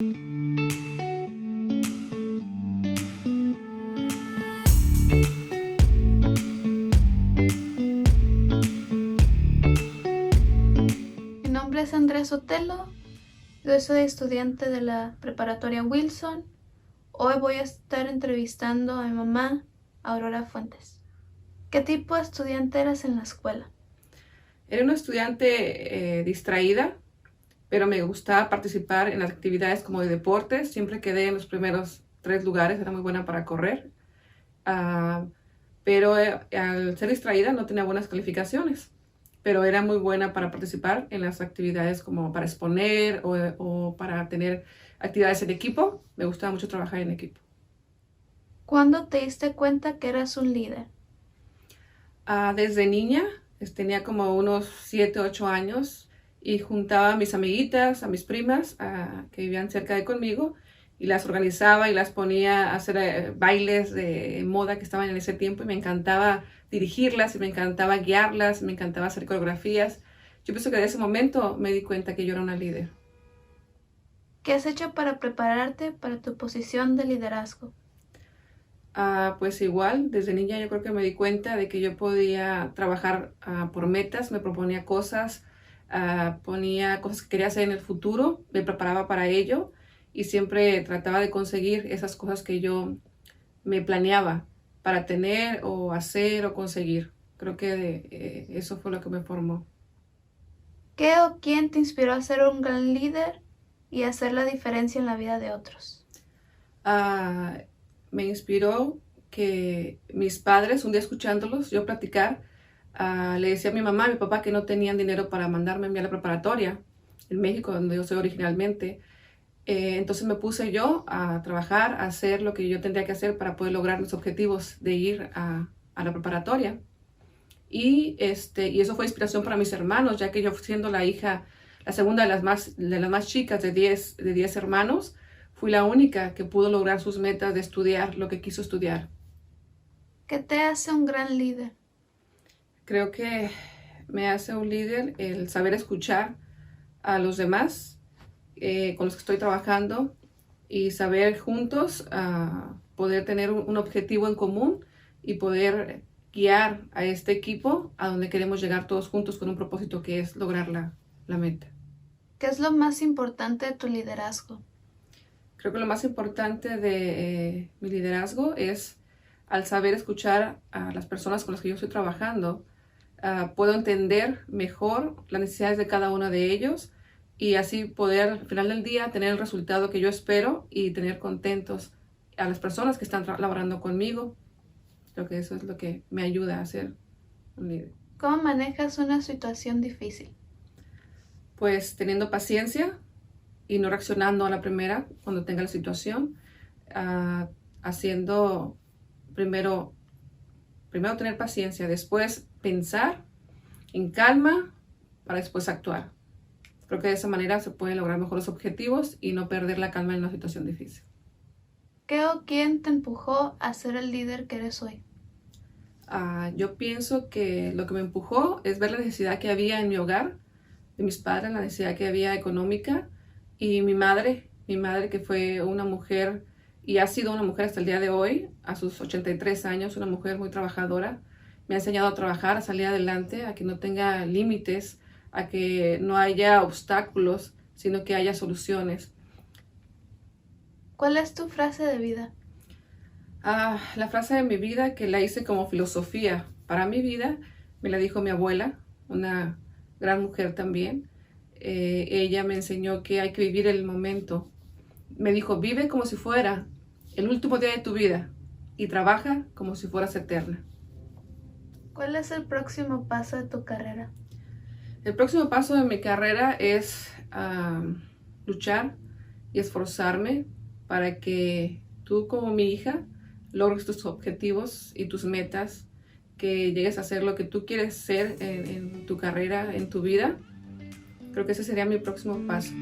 Mi nombre es Andrés Sotelo, yo soy estudiante de la preparatoria Wilson. Hoy voy a estar entrevistando a mi mamá, Aurora Fuentes. ¿Qué tipo de estudiante eras en la escuela? Era una estudiante distraída, pero me gustaba participar en las actividades como de deportes. Siempre quedé en los primeros 3 lugares, era muy buena para correr. Ah, pero al ser distraída no tenía buenas calificaciones, pero era muy buena para participar en las actividades como para exponer o para tener actividades en equipo. Me gustaba mucho trabajar en equipo. ¿Cuándo te diste cuenta que eras un líder? Desde niña, tenía como unos 7, 8 años y juntaba a mis amiguitas, a mis primas que vivían cerca de conmigo y las organizaba y las ponía a hacer bailes de moda que estaban en ese tiempo y me encantaba dirigirlas y me encantaba guiarlas, me encantaba hacer coreografías. Yo pienso que de ese momento me di cuenta que yo era una líder. ¿Qué has hecho para prepararte para tu posición de liderazgo? Pues igual, desde niña yo creo que me di cuenta de que yo podía trabajar por metas, me proponía cosas, ponía cosas que quería hacer en el futuro, me preparaba para ello y siempre trataba de conseguir esas cosas que yo me planeaba para tener o hacer o conseguir. Creo que eso fue lo que me formó. ¿Qué o quién te inspiró a ser un gran líder y hacer la diferencia en la vida de otros? Ah, Me inspiró que mis padres, un día escuchándolos, yo platicar, le decía a mi mamá y a mi papá que no tenían dinero para mandarme a mí a la preparatoria en México, donde yo soy originalmente. Entonces me puse yo a trabajar, a hacer lo que yo tendría que hacer para poder lograr mis objetivos de ir a la preparatoria. Y eso fue inspiración para mis hermanos, ya que yo siendo la hija, la segunda de las más chicas de 10 hermanos, fui la única que pudo lograr sus metas de estudiar lo que quiso estudiar. ¿Qué te hace un gran líder? Creo que me hace un líder el saber escuchar a los demás con los que estoy trabajando y saber juntos poder tener un objetivo en común y poder guiar a este equipo a donde queremos llegar todos juntos con un propósito que es lograr la meta. ¿Qué es lo más importante de tu liderazgo? Creo que lo más importante de mi liderazgo es al saber escuchar a las personas con las que yo estoy trabajando, puedo entender mejor las necesidades de cada uno de ellos y así poder al final del día tener el resultado que yo espero y tener contentos a las personas que están laborando conmigo. Creo que eso es lo que me ayuda a ser un líder. ¿Cómo manejas una situación difícil? Pues teniendo paciencia y no reaccionando a la primera cuando tenga la situación, haciendo primero tener paciencia, después pensar en calma para después actuar. Creo que de esa manera se pueden lograr mejores objetivos y no perder la calma en una situación difícil. ¿Qué o quién te empujó a ser el líder que eres hoy? Yo pienso que lo que me empujó es ver la necesidad que había en mi hogar, de mis padres, la necesidad que había económica y mi madre que fue una mujer y ha sido una mujer hasta el día de hoy, a sus 83 años, una mujer muy trabajadora. Me ha enseñado a trabajar, a salir adelante, a que no tenga límites, a que no haya obstáculos, sino que haya soluciones. ¿Cuál es tu frase de vida? La frase de mi vida que la hice como filosofía para mi vida me la dijo mi abuela, una gran mujer también. Ella me enseñó que hay que vivir el momento. Me dijo, vive como si fuera el último día de tu vida y trabaja como si fueras eterna. ¿Cuál es el próximo paso de tu carrera? El próximo paso de mi carrera es luchar y esforzarme para que tú como mi hija logres tus objetivos y tus metas, que llegues a ser lo que tú quieres ser en tu carrera, en tu vida. Creo que ese sería mi próximo paso.